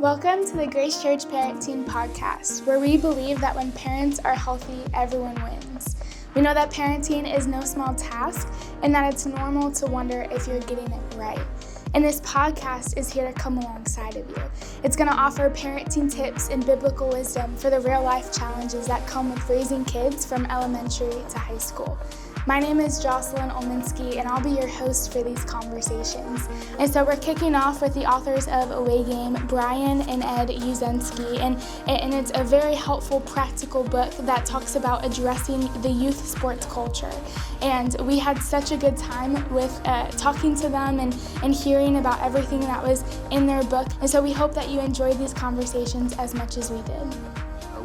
Welcome to the Grace Church Parenting Podcast, where we believe that when parents are healthy, everyone wins. We know that parenting is no small task and that it's normal to wonder if you're getting it right. And this podcast is here to come alongside of you. It's going to offer parenting tips and biblical wisdom for the real life challenges that come with raising kids from elementary to high school. My name is Uszynski, and I'll be your host for these conversations. And so we're kicking off with the authors of Away Game, Brian and Ed Uszynski, and it's a very helpful, practical book that talks about addressing the youth sports culture. And we had such a good time with talking to them and hearing about everything that was in their book. And so we hope that you enjoyed these conversations as much as we did.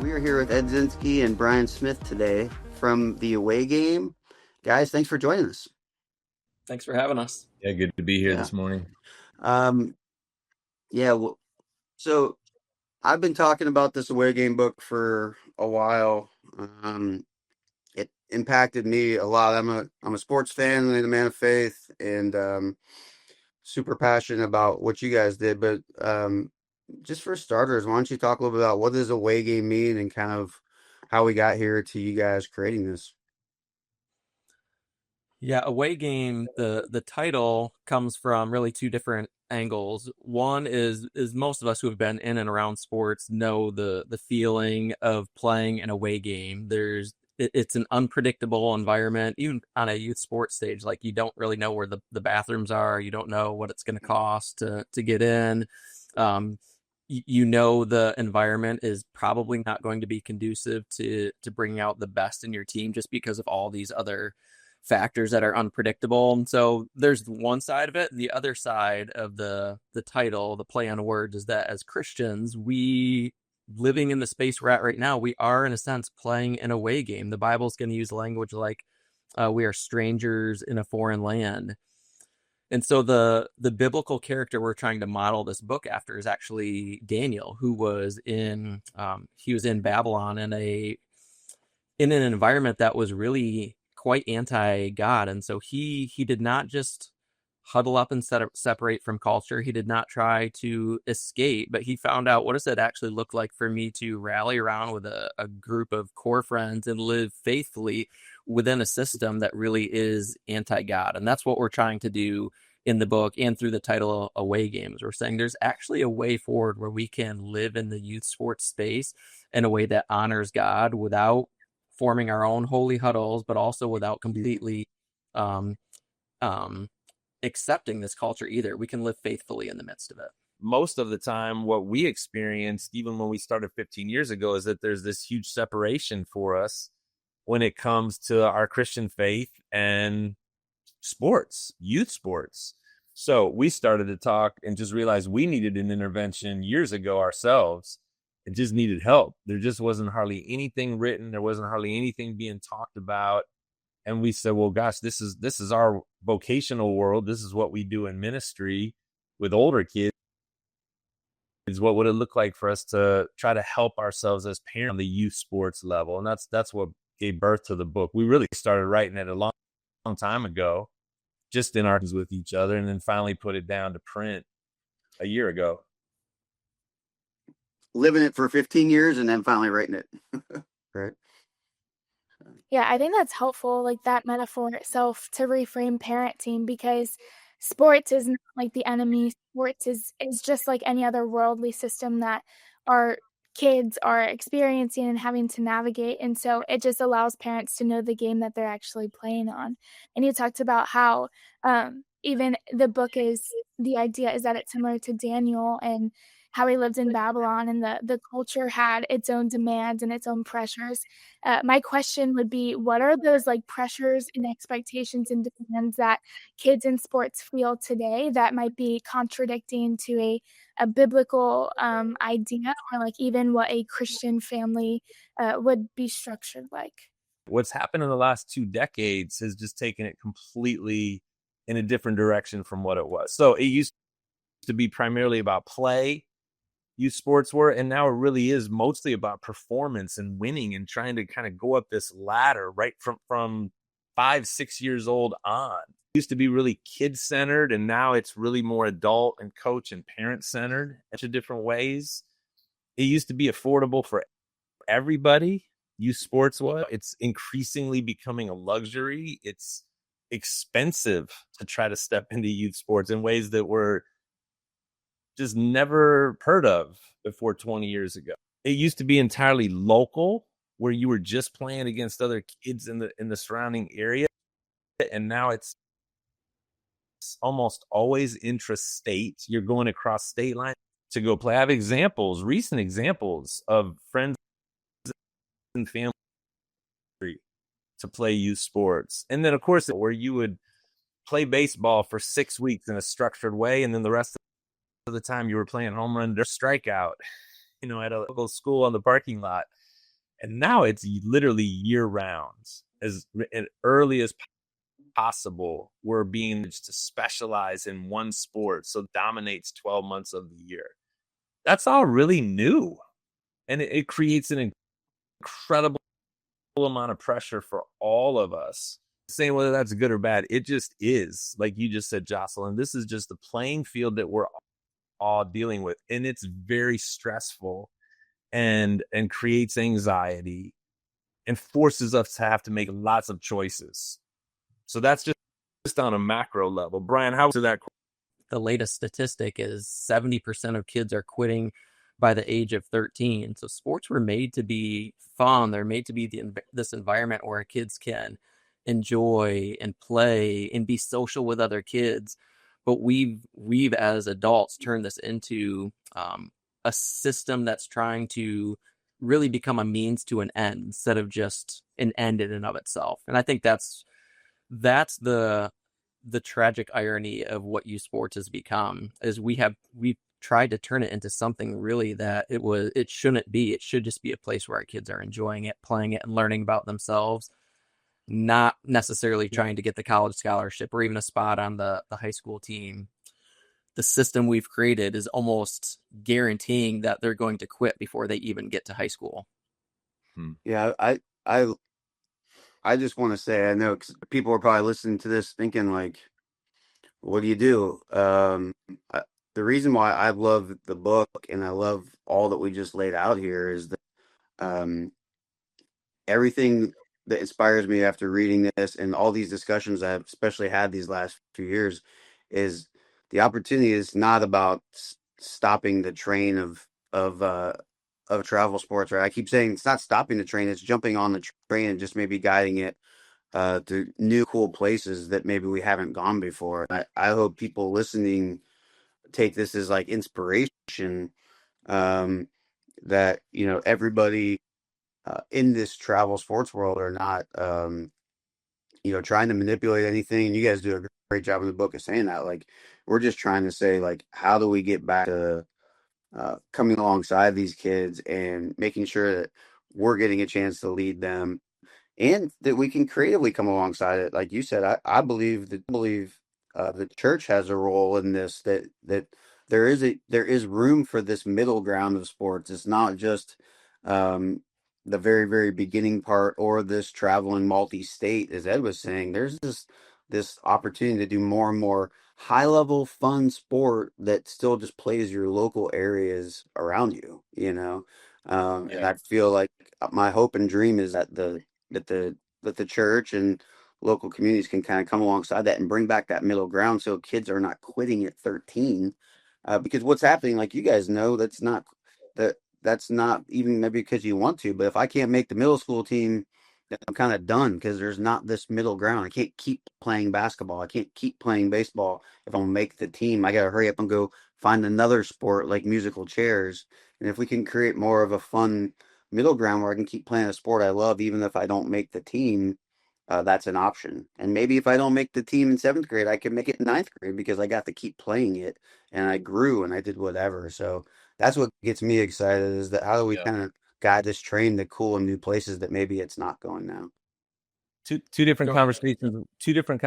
We are here with Ed Uszynski and Brian Smith today from the Away Game. Guys, thanks for joining us. Thanks for having us. Yeah, good to be here this morning. So I've been talking about this Away Game book for a while. It impacted me a lot. I'm a sports fan and a man of faith, and super passionate about what you guys did. But just for starters, why don't you talk a little bit about what does Away Game mean and kind of how we got here to you guys creating this? Yeah, Away Game, the title comes from really two different angles. One is most of us who have been in and around sports know the feeling of playing an away game. It's an unpredictable environment, even on a youth sports stage. Like, you don't really know where the bathrooms are. You don't know what it's going to cost to get in. You know the environment is probably not going to be conducive to bringing out the best in your team just because of all these other factors that are unpredictable. And so there's one side of it. The other side of the title, the play on words, is that as Christians, we living in the space we're at right now, we are in a sense playing an away game. The Bible's going to use language like we are strangers in a foreign land. And so the biblical character we're trying to model this book after is actually Daniel, who was in Babylon in an environment that was really quite anti-God. And so he did not just huddle up and separate from culture. He did not try to escape, but he found out, what does it actually look like for me to rally around with a group of core friends and live faithfully within a system that really is anti-God? And that's what we're trying to do in the book and through the title Away Games. We're saying there's actually a way forward where we can live in the youth sports space in a way that honors God without forming our own holy huddles, but also without completely accepting this culture either. We can live faithfully in the midst of it. Most of the time, what we experienced, even when we started 15 years ago, is that there's this huge separation for us when it comes to our Christian faith and sports, youth sports. So we started to talk and just realized we needed an intervention years ago ourselves. It just needed help. There just wasn't hardly anything written. There wasn't hardly anything being talked about. And we said, well, gosh, this is our vocational world. This is what we do in ministry with older kids. What would it look like for us to try to help ourselves as parents on the youth sports level? And that's what gave birth to the book. We really started writing it a long time ago, just in our with each other, and then finally put it down to print a year ago. Living it for 15 years and then finally writing it. Right. Yeah, I think that's helpful, like that metaphor itself, to reframe parenting, because sports is not like the enemy. Sports is just like any other worldly system that our kids are experiencing and having to navigate. And so it just allows parents to know the game that they're actually playing on. And you talked about how even the book the idea is that it's similar to Daniel and how he lived in Babylon, and the culture had its own demands and its own pressures. My question would be, what are those like pressures and expectations and demands that kids in sports feel today that might be contradicting to a biblical idea, or like even what a Christian family would be structured like? What's happened in the last 2 decades has just taken it completely in a different direction from what it was. So it used to be primarily about play, youth sports were, and now it really is mostly about performance and winning and trying to kind of go up this ladder right from 5-6 years old on. used to be really kid-centered, and now it's really more adult and coach and parent-centered in different ways. It used to be affordable for everybody. Youth sports was. It's increasingly becoming a luxury. It's expensive to try to step into youth sports in ways that were just never heard of before 20 years ago. It used to be entirely local, where you were just playing against other kids in the surrounding area, and now it's almost always intrastate. You're going across state lines to go play. I have examples, recent examples of friends and family to play youth sports. And then, of course, where you would play baseball for 6 weeks in a structured way, and then the rest of the time you were playing home run or strikeout, at a local school on the parking lot. And now it's literally year round. As early as possible, we're being to specialize in one sport, so it dominates 12 months of the year. That's all really new, and it creates an incredible amount of pressure for all of us. Saying whether that's good or bad, it just is. Like you just said, Jocelyn, this is just the playing field that we're all dealing with, and it's very stressful and creates anxiety and forces us to have to make lots of choices. So that's just on a macro level. Brian, how to that? The latest statistic is 70% of kids are quitting by the age of 13. So sports were made to be fun. They're made to be this environment where kids can enjoy and play and be social with other kids. But we've as adults turned this into a system that's trying to really become a means to an end instead of just an end in and of itself. And I think that's the tragic irony of what youth sports has become, is we've tried to turn it into something really that it shouldn't be. It should just be a place where our kids are enjoying it, playing it, and learning about themselves, not necessarily trying to get the college scholarship or even a spot on the high school team. The system we've created is almost guaranteeing that they're going to quit before they even get to high school. Yeah, I just want to say, I know 'cause people are probably listening to this thinking like, what do you do? The reason why I love the book and I love all that we just laid out here is that everything that inspires me after reading this and all these discussions I've especially had these last few years is the opportunity is not about stopping the train of travel sports, right? I keep saying it's not stopping the train, it's jumping on the train and just maybe guiding it to new cool places that maybe we haven't gone before. I hope people listening take this as like inspiration, that everybody in this travel sports world are not trying to manipulate anything. You guys do a great job in the book of saying that. Like, we're just trying to say, like, how do we get back to coming alongside these kids and making sure that we're getting a chance to lead them and that we can creatively come alongside it. Like you said, I believe the church has a role in this, that there is room for this middle ground of sports. It's not just the very, very beginning part or this traveling multi-state, as Ed was saying. There's this opportunity to do more and more high level fun sport that still just plays your local areas around you, and I feel like my hope and dream is that the church and local communities can kind of come alongside that and bring back that middle ground so kids are not quitting at 13, because what's happening, like you guys know, that's not even maybe because you want to, but if I can't make the middle school team, then I'm kind of done because there's not this middle ground. I can't keep playing basketball. I can't keep playing baseball. If I'm gonna make the team, I gotta hurry up and go find another sport like musical chairs. And if we can create more of a fun middle ground where I can keep playing a sport I love, even if I don't make the team, that's an option. And maybe if I don't make the team in 7th grade, I can make it in 9th grade because I got to keep playing it and I grew and I did whatever. So that's what gets me excited, is that how do we kind of guide this train to cool and new places that maybe it's not going now. Two different conversations. Two different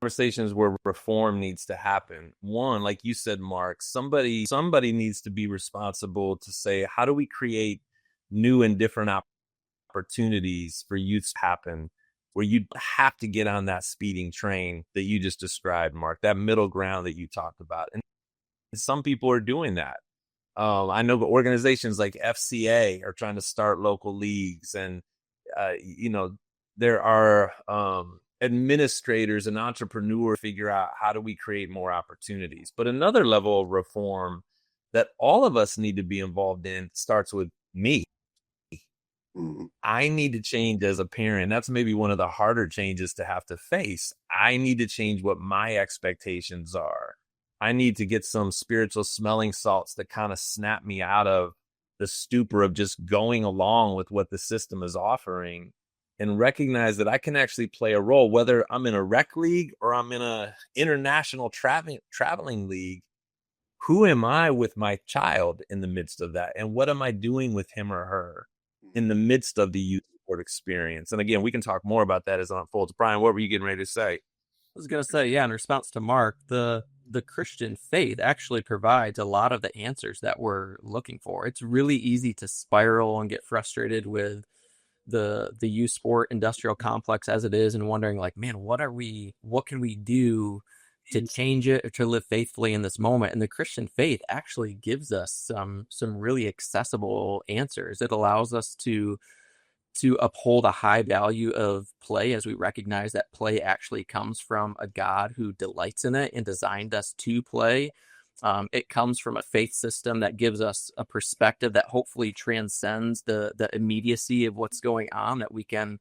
conversations where reform needs to happen. One, like you said, Mark, somebody needs to be responsible to say, how do we create new and different opportunities for youth to happen? where you have to get on that speeding train that you just described, Mark, that middle ground that you talked about. And some people are doing that. I know the organizations like FCA are trying to start local leagues, and there are administrators and entrepreneurs figure out how do we create more opportunities. But another level of reform that all of us need to be involved in starts with me. I need to change as a parent. That's maybe one of the harder changes to have to face. I need to change what my expectations are. I need to get some spiritual smelling salts that kind of snap me out of the stupor of just going along with what the system is offering, and recognize that I can actually play a role, whether I'm in a rec league or I'm in a international traveling league. Who am I with my child in the midst of that? And what am I doing with him or her in the midst of the youth sport experience? And again, we can talk more about that as it unfolds. Brian, what were you getting ready to say? I was going to say, yeah, in response to Mark, the Christian faith actually provides a lot of the answers that we're looking for. It's really easy to spiral and get frustrated with the youth sport industrial complex as it is, and wondering like, man, what can we do to change it or to live faithfully in this moment? And the Christian faith actually gives us some really accessible answers. It allows us to uphold a high value of play, as we recognize that play actually comes from a God who delights in it and designed us to play. It comes from a faith system that gives us a perspective that hopefully transcends the immediacy of what's going on, that we can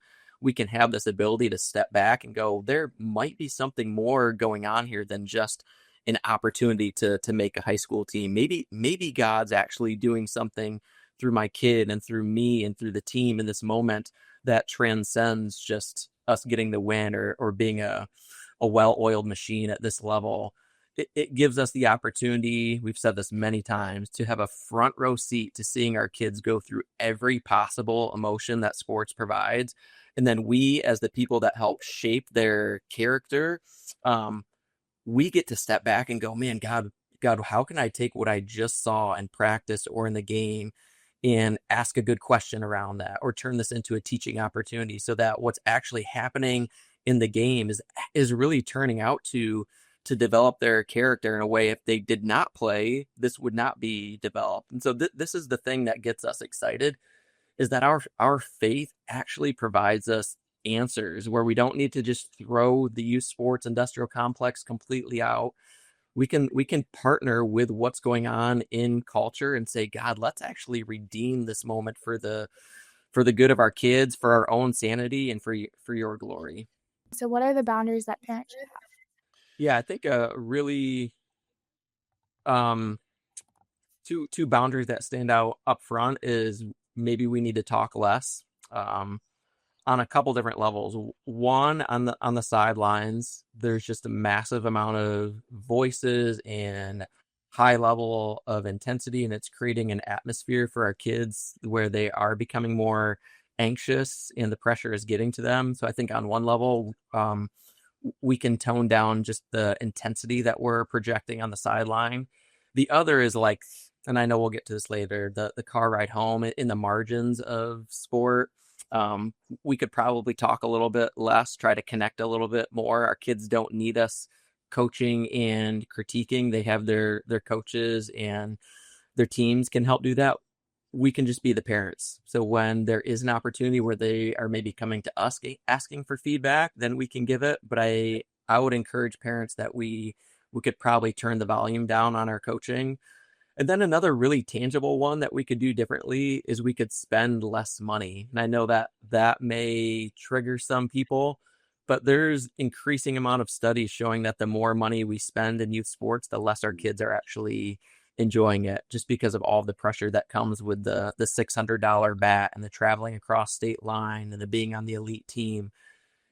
have this ability to step back and go, there might be something more going on here than just an opportunity to make a high school team. Maybe God's actually doing something through my kid and through me and through the team in this moment that transcends just us getting the win or being a well-oiled machine at this level. It gives us the opportunity, we've said this many times, to have a front row seat to seeing our kids go through every possible emotion that sports provides. And then we, as the people that help shape their character, we get to step back and go, man, God, how can I take what I just saw in practice or in the game and ask a good question around that, or turn this into a teaching opportunity so that what's actually happening in the game is really turning out to develop their character in a way, if they did not play, this would not be developed. And so this is the thing that gets us excited, is that our faith actually provides us answers where we don't need to just throw the youth sports industrial complex completely out. We can partner with what's going on in culture and say, God, let's actually redeem this moment for the good of our kids, for our own sanity, and for your glory. So what are the boundaries that parents should have? Yeah, I think really two boundaries that stand out up front is maybe we need to talk less on a couple different levels. One, on the sidelines, there's just a massive amount of voices and high level of intensity, and it's creating an atmosphere for our kids where they are becoming more anxious and the pressure is getting to them. So I think on one level, we can tone down just the intensity that we're projecting on the sideline. The other is like, and I know we'll get to this later, the car ride home in the margins of sport. We could probably talk a little bit less, try to connect a little bit more. Our kids don't need us coaching and critiquing. They have their coaches, and their teams can help do that. We can just be the parents. So when there is an opportunity where they are maybe coming to us asking for feedback, then we can give it. But I would encourage parents that we could probably turn the volume down on our coaching. And then another really tangible one that we could do differently is we could spend less money. And I know that may trigger some people, but there's increasing amount of studies showing that the more money we spend in youth sports, the less our kids are actually enjoying it, just because of all the pressure that comes with the $600 bat and the traveling across state line and the being on the elite team.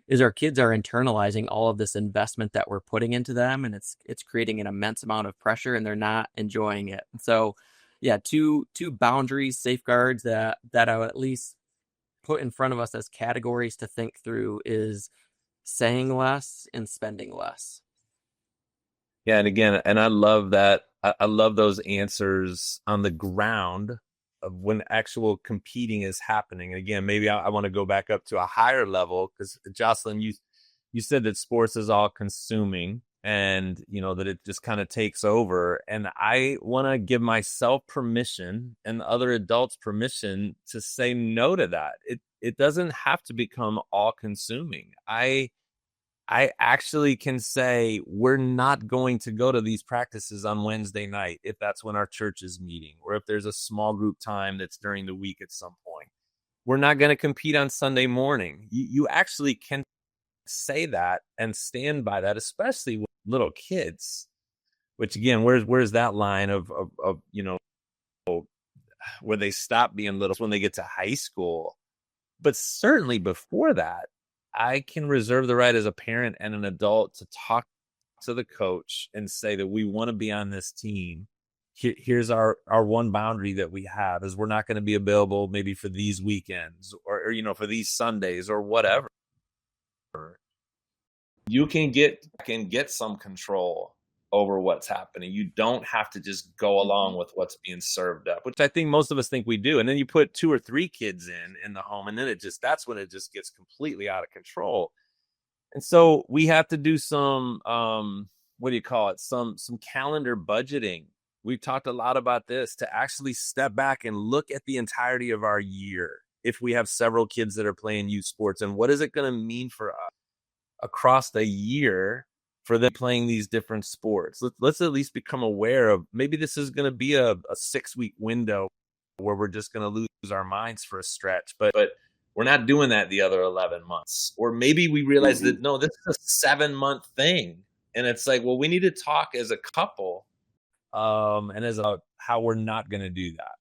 Is our kids are internalizing all of this investment that we're putting into them, and it's creating an immense amount of pressure, and they're not enjoying it. So yeah, two boundaries, safeguards that I would at least put in front of us as categories to think through is saying less and spending less. Yeah, and again, and I love that. I love those answers on the ground when actual competing is happening. And again, maybe I want to go back up to a higher level, because Jocelyn, you said that sports is all consuming, and that it just kind of takes over. And I want to give myself permission and other adults permission to say no to that. It doesn't have to become all consuming. I actually can say we're not going to go to these practices on Wednesday night if that's when our church is meeting, or if there's a small group time that's during the week at some point. We're not going to compete on Sunday morning. You actually can say that and stand by that, especially with little kids, which again, where's that line of where they stop being little when they get to high school. But certainly before that, I can reserve the right as a parent and an adult to talk to the coach and say that we want to be on this team. Here's our one boundary that we have is we're not going to be available maybe for these weekends or for these Sundays or whatever. You can get some control over what's happening. You don't have to just go along with what's being served up, which I think most of us think we do. And then you put 2 or 3 kids in the home, and then that's when it just gets completely out of control. And so we have to do some, what do you call it? Some calendar budgeting. We've talked a lot about this, to actually step back and look at the entirety of our year. If we have several kids that are playing youth sports, and what is it going to mean for us across the year for them playing these different sports? Let's at least become aware of, maybe this is going to be a 6-week window where we're just going to lose our minds for a stretch, but we're not doing that the other 11 months. Or maybe we realize that, no, this is a 7-month thing. And it's like, well, we need to talk as a couple and as how we're not going to do that.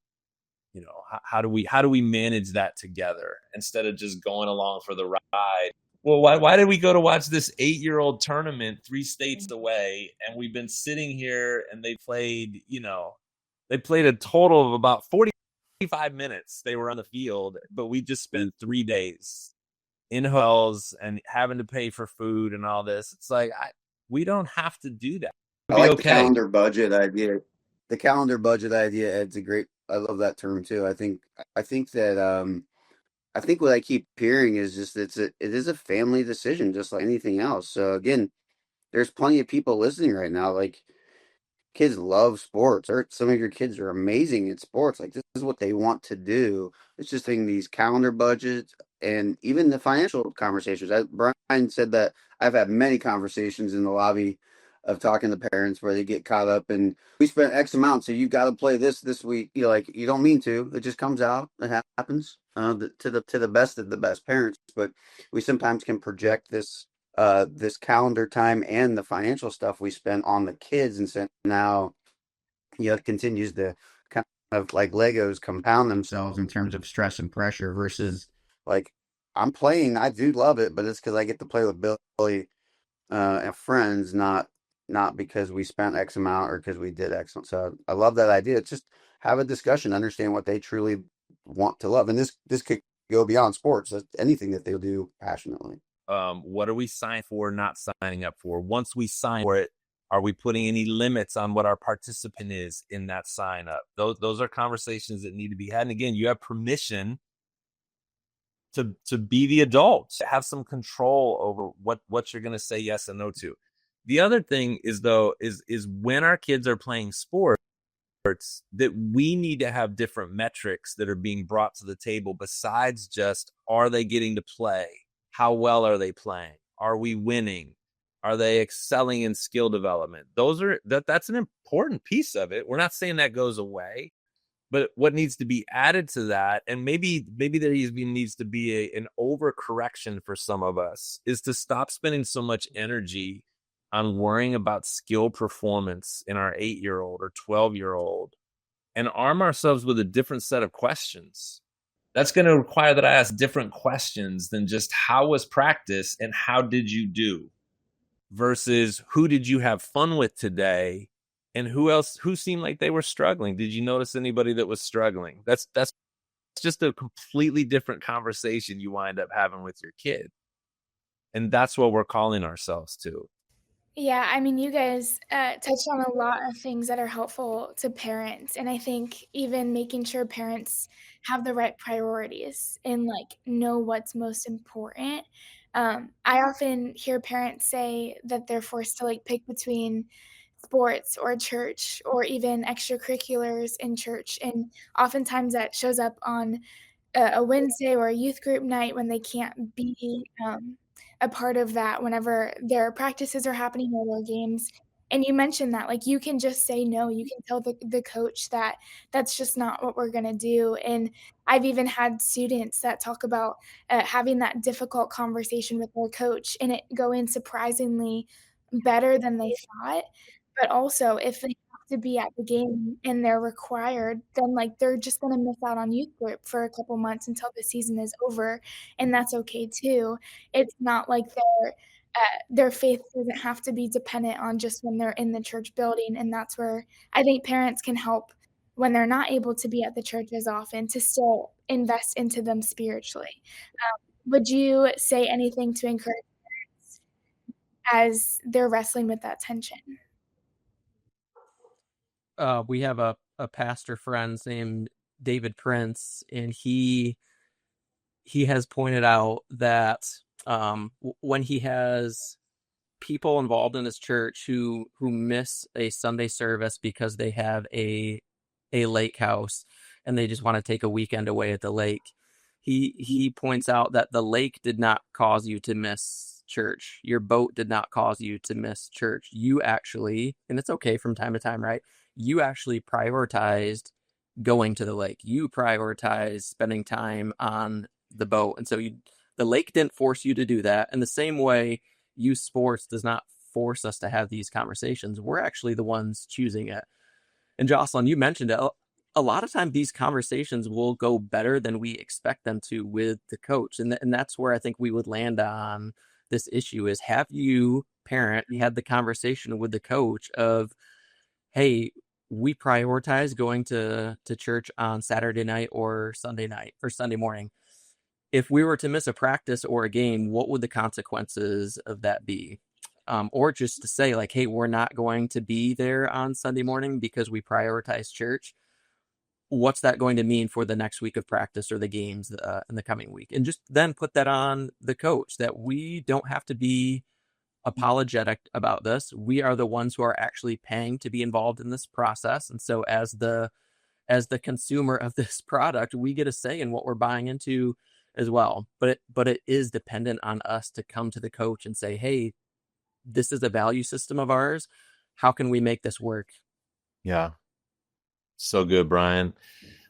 How do we manage that together instead of just going along for the ride? Well, why did we go to watch this 8-year-old tournament 3 states away, and we've been sitting here and they played a total of about 45 minutes they were on the field, but we just spent 3 days in hotels and having to pay for food and all this. It's like, we don't have to do that. I like the calendar budget idea. The calendar budget idea, Ed's I love that term too. I think that I think what I keep hearing is just it is a family decision, just like anything else. So again, there's plenty of people listening right now. Like, kids love sports, or some of your kids are amazing at sports. Like, this is what they want to do. It's just in these calendar budgets and even the financial conversations. Brian said that I've had many conversations in the lobby of talking to parents where they get caught up and we spent X amount, so you got to play this week. Like, you don't mean to. It just comes out. It happens to the best of the best parents. But we sometimes can project this calendar time and the financial stuff we spend on the kids, and so now it continues to kind of like Legos compound themselves in terms of stress and pressure versus, like, I'm playing, I do love it, but it's because I get to play with Billy and friends, not because we spent X amount or because we did X. So I love that idea. It's just have a discussion, understand what they truly want to love, and this could go beyond sports. That's anything that they'll do passionately. What are we signing for, not signing up for? Once we sign for it, are we putting any limits on what our participant is in that sign up? Those are conversations that need to be had. And again, you have permission to be the adult, to have some control over what you're going to say yes and no to. The other thing is when our kids are playing sports, that we need to have different metrics that are being brought to the table besides just, are they getting to play? How well are they playing? Are we winning? Are they excelling in skill development? That's an important piece of it. We're not saying that goes away, but what needs to be added to that, and maybe there needs to be an overcorrection for some of us, is to stop spending so much energy on worrying about skill performance in our 8-year-old or 12-year-old and arm ourselves with a different set of questions. That's going to require that I ask different questions than just how was practice and how did you do, versus who did you have fun with today and who seemed like they were struggling. Did you notice anybody that was struggling? That's just a completely different conversation you wind up having with your kid. And that's what we're calling ourselves to. Yeah, I mean, you guys touched on a lot of things that are helpful to parents, and I think even making sure parents have the right priorities and like know what's most important. I often hear parents say that they're forced to like pick between sports or church or even extracurriculars in church, and oftentimes that shows up on a Wednesday or a youth group night when they can't be, a part of that whenever their practices are happening or their games, and you mentioned that, like, you can just say no, you can tell the coach that that's just not what we're gonna do, and I've even had students that talk about, having that difficult conversation with their coach and it going surprisingly better than they thought, but also if they have to be at the game and they're required, then, like, they're just gonna miss out on youth group for a couple months until the season is over, and that's okay too. It's not like their faith doesn't have to be dependent on just when they're in the church building, and that's where I think parents can help when they're not able to be at the church as often to still invest into them spiritually. Would you say anything to encourage parents as they're wrestling with that tension? We have a pastor friend named David Prince, and he has pointed out that when he has people involved in his church who miss a Sunday service because they have a lake house and they just want to take a weekend away at the lake. He points out that the lake did not cause you to miss church. Your boat did not cause you to miss church. You actually, and it's okay from time to time, right? You actually prioritized going to the lake. You prioritized spending time on the boat. And so the lake didn't force you to do that. In the same way, youth sports does not force us to have these conversations. We're actually the ones choosing it. And Jocelyn, you mentioned it. A lot of time these conversations will go better than we expect them to with the coach. And that's where I think we would land on this issue is have you, parent, had the conversation with the coach of, hey, we prioritize going to church on Saturday night or Sunday night or Sunday morning. If we were to miss a practice or a game, what would the consequences of that be? Or just to say like, hey, we're not going to be there on Sunday morning because we prioritize church. What's that going to mean for the next week of practice or the games in the coming week? And just then put that on the coach that we don't have to be apologetic about this. We are the ones who are actually paying to be involved in this process. And so as the consumer of this product, we get a say in what we're buying into as well. But it is dependent on us to come to the coach and say, hey, this is a value system of ours. How can we make this work? Yeah. So good, Brian.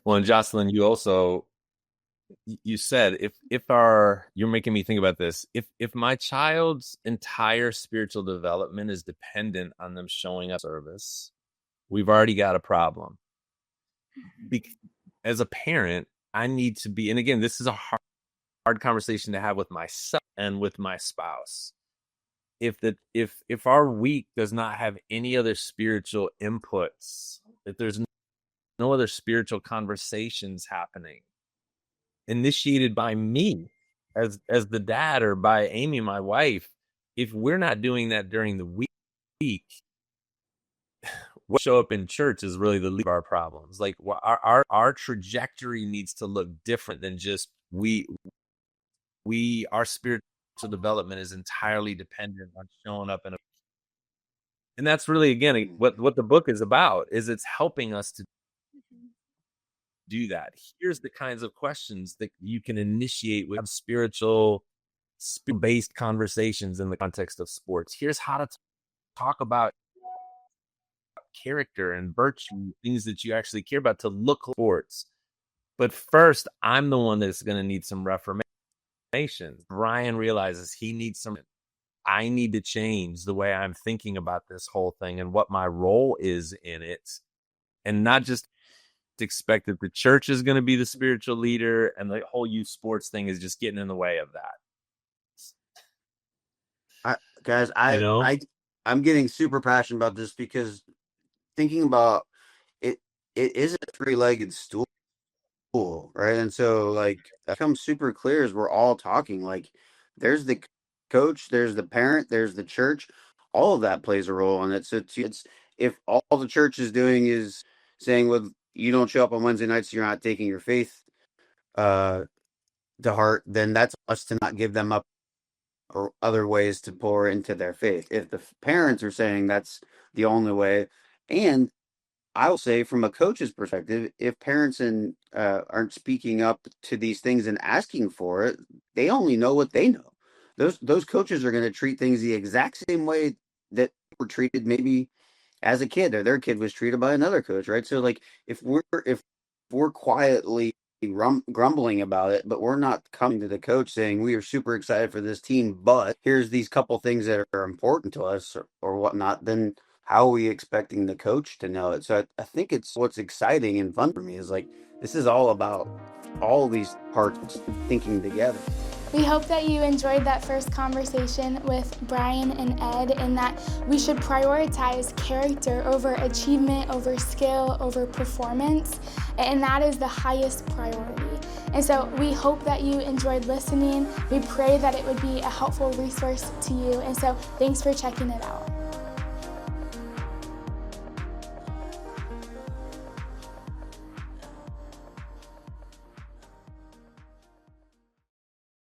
Well, and Jocelyn, you said you're making me think about this. If my child's entire spiritual development is dependent on them showing up service, we've already got a problem. As a parent, I need to be, and again, this is a hard conversation to have with myself and with my spouse. If our week does not have any other spiritual inputs, if there's no other spiritual conversations happening, initiated by me as the dad or by Amy, my wife, if we're not doing that during the week, what show up in church is really the lead of our problems. Like our trajectory needs to look different than just our spiritual development is entirely dependent on showing up and that's really again what the book is about is it's helping us to do that. Here's the kinds of questions that you can initiate with spiritual based conversations in the context of sports. Here's how to talk about character and virtue, things that you actually care about to look sports. But first, I'm the one that's going to need some reformation. Brian realizes he needs some. I need to change the way I'm thinking about this whole thing and what my role is in it, and not just expect that the church is going to be the spiritual leader and the whole youth sports thing is just getting in the way of that. I'm getting super passionate about this because thinking about it, it is a three-legged stool, right? And so like that becomes super clear as we're all talking. Like there's the coach, there's the parent, there's the church. all of that plays a role in it. So it's if all the church is doing is saying, well, you don't show up on Wednesday nights, you're not taking your faith to heart, then that's us to not give them up or other ways to pour into their faith. If the parents are saying that's the only way, and I will say from a coach's perspective, if parents aren't speaking up to these things and asking for it, they only know what they know. Those coaches are going to treat things the exact same way that were treated maybe as a kid, or their kid was treated by another coach, right? So like if we're quietly grumbling about it, but we're not coming to the coach saying we are super excited for this team, but here's these couple things that are important to us or whatnot, then how are we expecting the coach to know it? So I think it's what's exciting and fun for me is like this is all about all these parts thinking together. We hope that you enjoyed that first conversation with Brian and Ed, and that we should prioritize character over achievement, over skill, over performance, and that is the highest priority. And so we hope that you enjoyed listening. We pray that it would be a helpful resource to you, and so thanks for checking it out.